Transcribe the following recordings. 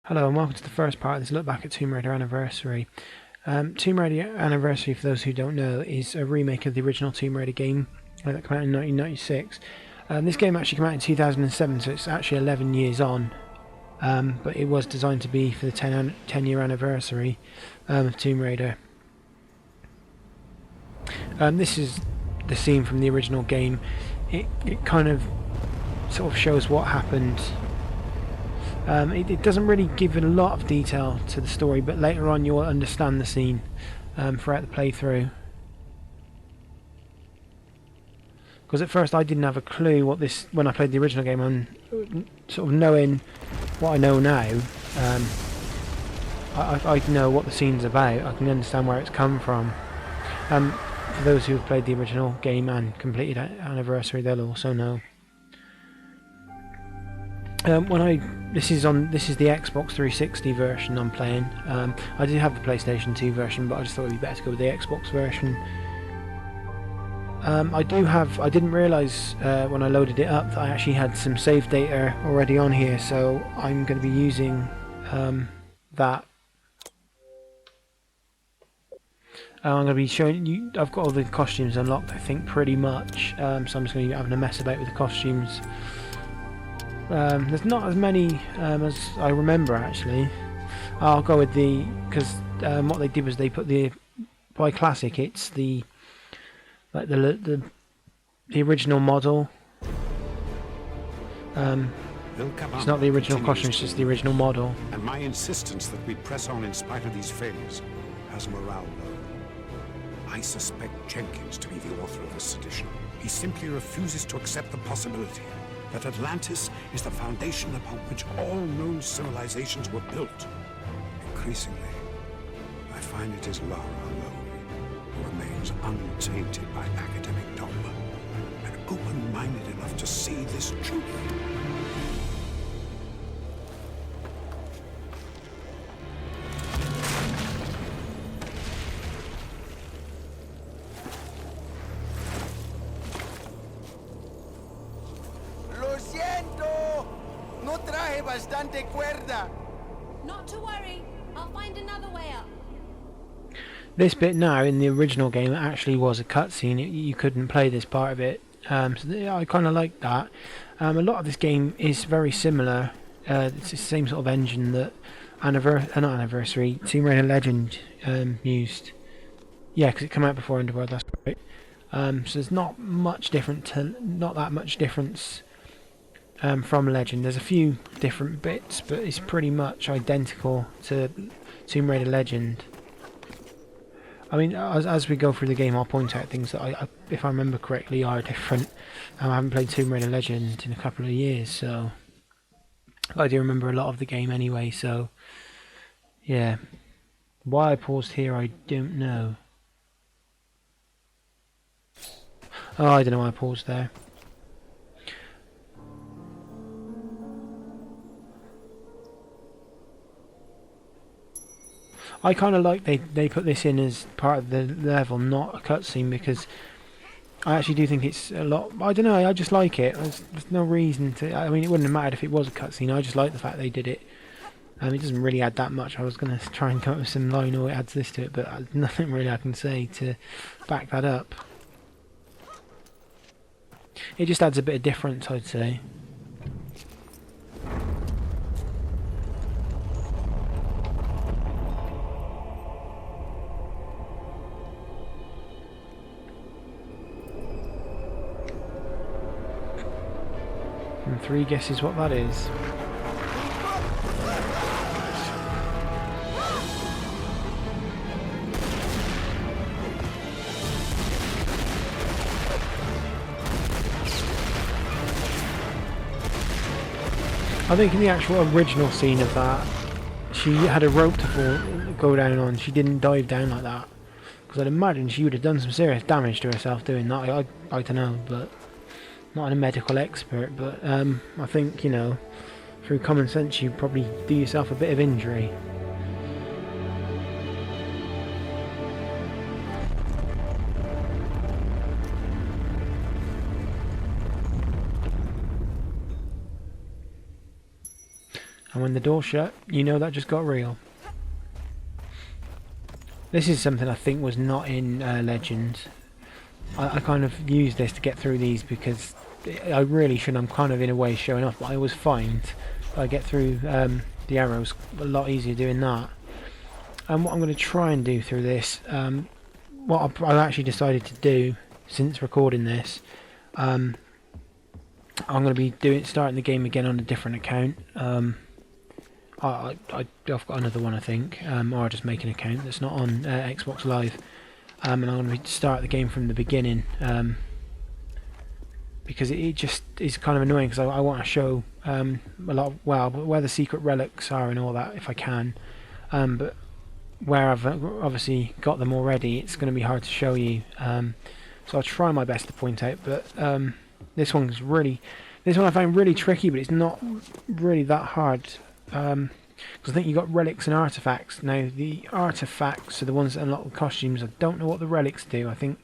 Hello and welcome to the first part of this look back at Tomb Raider Anniversary. Tomb Raider Anniversary, for those who don't know, is a remake of the original Tomb Raider game that came out in 1996. This game actually came out in 2007, so it's actually 11 years on, but it was designed to be for the 10-year anniversary of Tomb Raider. This is the scene from the original game. It kind of sort of shows what happened. It doesn't really give a lot of detail to the story, but later on you'll understand the scene throughout the playthrough. Because at first I didn't have a clue what this, when I played the original game, and sort of knowing what I know now, I know what the scene's about. I can understand where it's come from. For those who have played the original game and completed Anniversary, they'll also know. This is the Xbox 360 version I'm playing. I did have the PlayStation 2 version, but I just thought it'd be better to go with the Xbox version. I didn't realise when I loaded it up that I actually had some save data already on here, so I'm going to be using that. I'm going to be showing you. I've got all the costumes unlocked, I think, pretty much. So I'm just going to be having a mess about with the costumes. There's not as many as I remember, actually. I'll go with because what they did was they put by classic, it's the original model. It's not the original costume, it's just the original model. And my insistence that we press on in spite of these failures has morale low. I suspect Jenkins to be the author of this sedition. He simply refuses to accept the possibility that Atlantis is the foundation upon which all known civilizations were built. Increasingly, I find it is Lara alone who remains untainted by academic dogma and open-minded enough to see this truth. Not to worry, I'll find another way up. This bit now in the original game actually was a cutscene. You couldn't play this part of it, so I kind of like that. A lot of this game is very similar. It's the same sort of engine that Tomb Raider Legend used. Yeah, because it came out before Underworld. That's right. So there's not that much difference. From Legend. There's a few different bits, but it's pretty much identical to Tomb Raider Legend. I mean, as we go through the game, I'll point out things that if I remember correctly, are different. I haven't played Tomb Raider Legend in a couple of years, so I do remember a lot of the game anyway. So yeah, why I paused here, I don't know. Oh, I don't know why I paused there. I kind of like they put this in as part of the level, not a cutscene, because I actually do think it's a lot. I don't know. I just like it. There's no reason to. I mean, it wouldn't have mattered if it was a cutscene. I just like the fact they did it. It doesn't really add that much. I was going to try and come up with some line, or it adds this to it, but there's nothing really I can say to back that up. It just adds a bit of difference, I'd say. And 3 guesses what that is. I think in the actual original scene of that, she had a rope to go down on. She didn't dive down like that, because I'd imagine she would have done some serious damage to herself doing that. I don't know, but not a medical expert, but I think, you know, through common sense you probably do yourself a bit of injury. And when the door's shut, you know that just got real. This is something I think was not in Legends. I kind of use this to get through these because I really shouldn't. I'm kind of in a way showing off, but I always find I get through the arrows a lot easier doing that. And what I'm going to try and do through this, what I've actually decided to do since recording this, I'm going to be starting the game again on a different account. I've got another one, I think, or I'll just make an account that's not on Xbox Live, and I'm going to start the game from the beginning, because it just is kind of annoying, because I want to show a lot of, well, where the secret relics are and all that if I can, but where I've obviously got them already, it's going to be hard to show you, so I'll try my best to point out, but this one I found really tricky, but it's not really that hard, because I think you got relics and artifacts. Now the artifacts are the ones that unlock the costumes. I don't know what the relics do. I think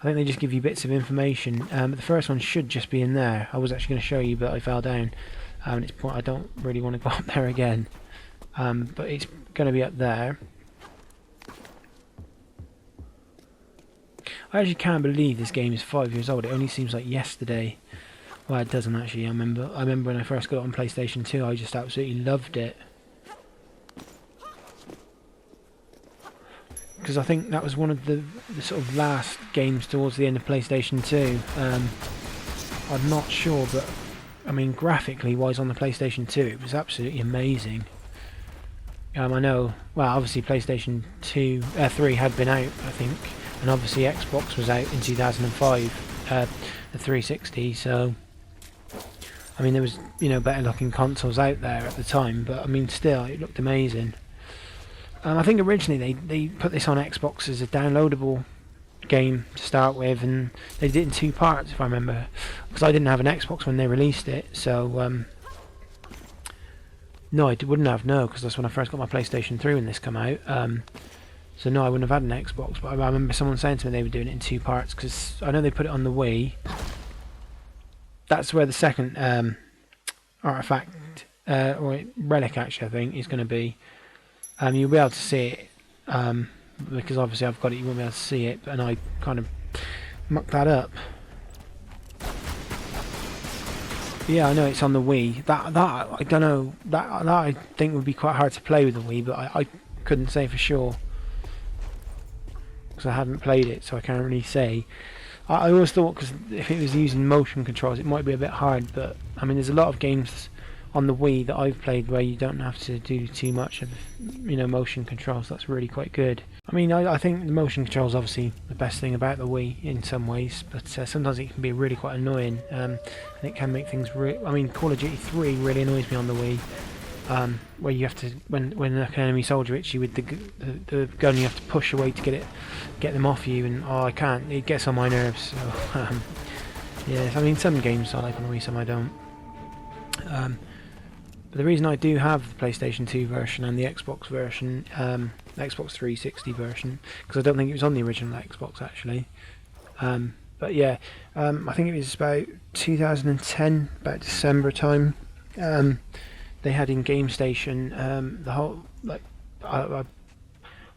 they just give you bits of information, but the first one should just be in there. I was actually going to show you, but I fell down, and it's point I don't really want to go up there again, but it's going to be up there. I actually can't believe this game is 5 years old. It only seems like yesterday. Well, it doesn't actually. I remember when I first got it on PlayStation 2, I just absolutely loved it. Because I think that was one of the sort of last games towards the end of PlayStation 2. I'm not sure, but I mean, graphically wise on the PlayStation 2, it was absolutely amazing. I know, well, obviously PlayStation 3 had been out, I think, and obviously Xbox was out in 2005, the 360, so I mean there was, you know, better looking consoles out there at the time, but I mean still it looked amazing. I think originally they put this on Xbox as a downloadable game to start with, and they did it in 2 parts if I remember, because I didn't have an Xbox when they released it, so no, I wouldn't have, no, because that's when I first got my PlayStation 3 when this came out. So no, I wouldn't have had an Xbox, but I remember someone saying to me they were doing it in 2 parts, because I know they put it on the Wii. That's where the second artifact, or relic actually I think, is going to be. You'll be able to see it, because obviously I've got it, you won't be able to see it, and I kind of mucked that up. Yeah, I know it's on the Wii. That I don't know, that I think would be quite hard to play with the Wii, but I couldn't say for sure, because I haven't played it, so I can't really say. I always thought, because if it was using motion controls it might be a bit hard, but I mean there's a lot of games on the Wii that I've played where you don't have to do too much of, you know, motion controls. That's really quite good. I mean I think the motion controls obviously the best thing about the Wii in some ways, but sometimes it can be really quite annoying, and it can make things I mean Call of Duty 3 really annoys me on the Wii, where you have to, when like an enemy soldier hits you with the gun, you have to push away to get them off you, and I can't, it gets on my nerves, so yeah, I mean some games I like on the Wii, some I don't. But the reason I do have the PlayStation 2 version and the Xbox version, the Xbox 360 version, because I don't think it was on the original Xbox actually, but yeah, I think it was about 2010, about December time, they had in Game Station the whole, like, I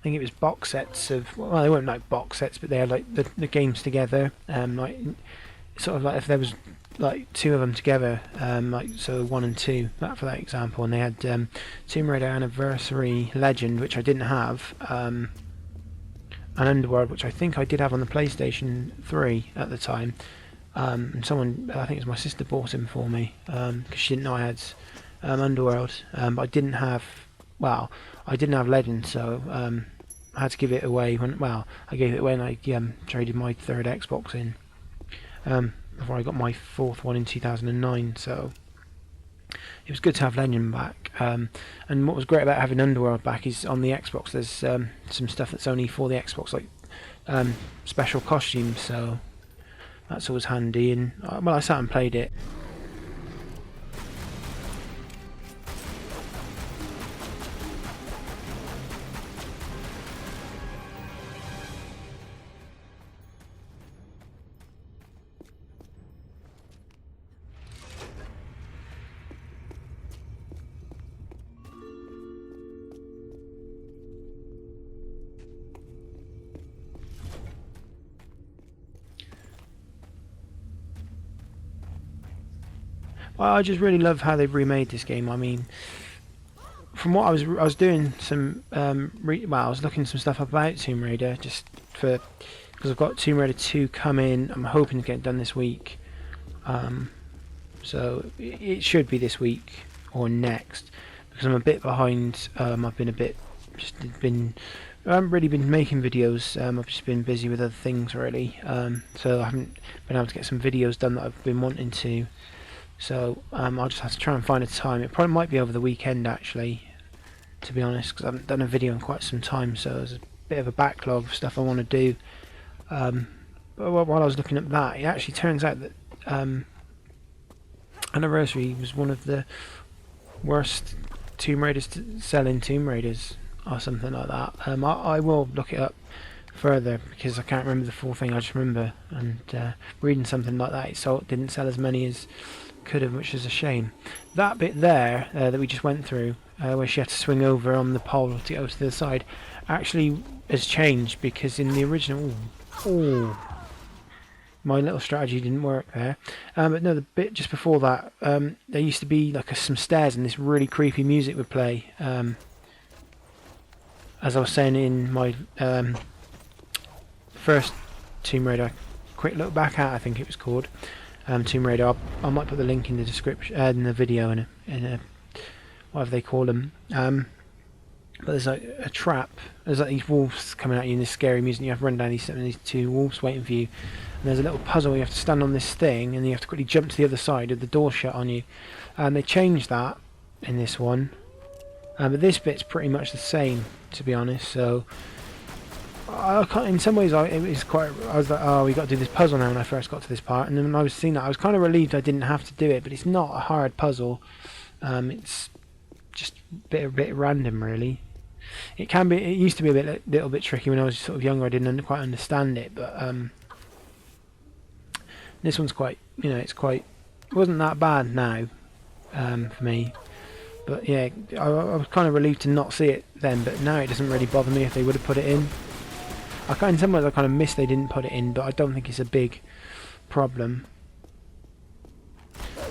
think it was box sets of, well they weren't like box sets, but they had like the games together, like sort of like if there was like 2 of them together, like so 1 and 2, that for that example, and they had Tomb Raider Anniversary Legend, which I didn't have, and Underworld, which I think I did have on the PlayStation 3 at the time, and someone, I think it was my sister, bought him for me, because she didn't know I had Underworld, but I didn't have Legend, so I had to give it away I gave it away and I traded my 3rd Xbox in, before I got my 4th one in 2009, so it was good to have Legend back, and what was great about having Underworld back is on the Xbox there's some stuff that's only for the Xbox, like special costumes, so that's always handy, and well, I sat and played it. I just really love how they've remade this game. I mean, from what I was doing some I was looking some stuff up about Tomb Raider just for because I've got Tomb Raider 2 coming. I'm hoping to get it done this week. So it should be this week or next because I'm a bit behind. I've been a bit I haven't really been making videos. I've just been busy with other things really. So I haven't been able to get some videos done that I've been wanting to. So I'll just have to try and find a time. It probably might be over the weekend actually, to be honest, because I haven't done a video in quite some time. So there's a bit of a backlog of stuff I want to do. But while I was looking at that, it actually turns out that Anniversary was one of the worst Tomb Raiders selling Tomb Raiders or something like that. I will look it up further because I can't remember the full thing. I just remember and reading something like that. It didn't sell as many as could have, which is a shame. That bit there that we just went through, where she had to swing over on the pole to go to the side, actually has changed because in the original, my little strategy didn't work there. But no, the bit just before that, there used to be like some stairs and this really creepy music would play. As I was saying in my first Tomb Raider, quick look back at, I think it was called Tomb Raider. I might put the link in the description, in the video, in a whatever they call them. But there's like a trap. There's like these wolves coming at you in this scary music. And you have to run down these two wolves waiting for you. And there's a little puzzle where you have to stand on this thing, and you have to quickly jump to the other side with the door shut on you. And they changed that in this one. But this bit's pretty much the same, to be honest. So in some ways, it was quite. I was like, oh, we got to do this puzzle now when I first got to this part. And then when I was seeing that, I was kind of relieved I didn't have to do it. But it's not a hard puzzle. It's just a bit random, really. It can be. It used to be a little bit tricky when I was sort of younger. I didn't quite understand it, but this one's quite. It's quite. It wasn't that bad now, for me. But yeah, I was kind of relieved to not see it then. But now it doesn't really bother me if they would have put it in. In some ways, I kind of miss they didn't put it in, but I don't think it's a big problem.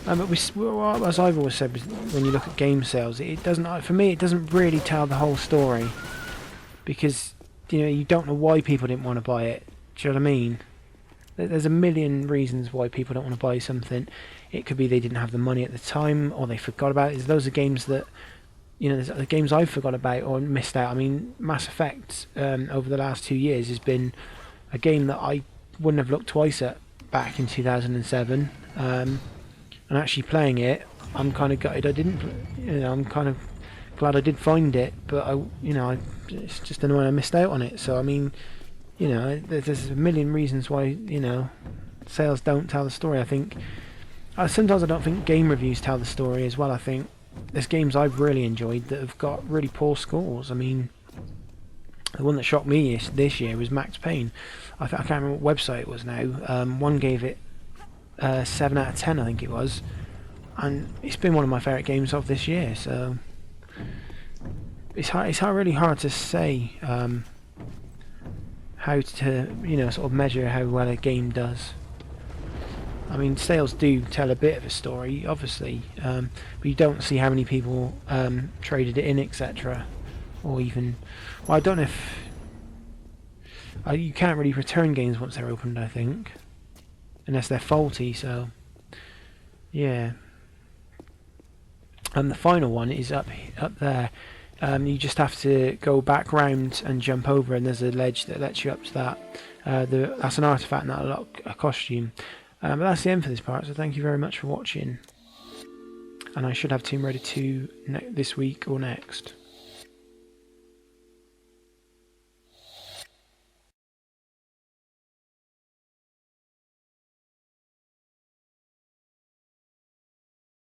But as I've always said, when you look at game sales, it doesn't. For me, it doesn't really tell the whole story because you don't know why people didn't want to buy it. Do you know what I mean? There's a million reasons why people don't want to buy something. It could be they didn't have the money at the time, or they forgot about it. There's loads of games that there's the games I've forgot about or missed out. I mean, Mass Effect over the last 2 years has been a game that I wouldn't have looked twice at back in 2007. And actually playing it, I'm kind of gutted I didn't. I'm kind of glad I did find it, but it's just annoying I missed out on it. So I mean, there's a million reasons why sales don't tell the story. I think sometimes I don't think game reviews tell the story as well. I think there's games I've really enjoyed that have got really poor scores. I mean, the one that shocked me this year was Max Payne. I can't remember what website it was now. One gave it 7 out of 10, I think it was, and it's been one of my favourite games of this year. So it's really hard to say how to sort of measure how well a game does. I mean, sales do tell a bit of a story, obviously, but you don't see how many people traded it in, etc. Or even, well, I don't know if you can't really return games once they're opened, I think. Unless they're faulty, so yeah. And the final one is up there. You just have to go back round and jump over, and there's a ledge that lets you up to that. That's an artifact, not a costume. But that's the end for this part. So thank you very much for watching. And I should have Tomb Raider 2 this week or next.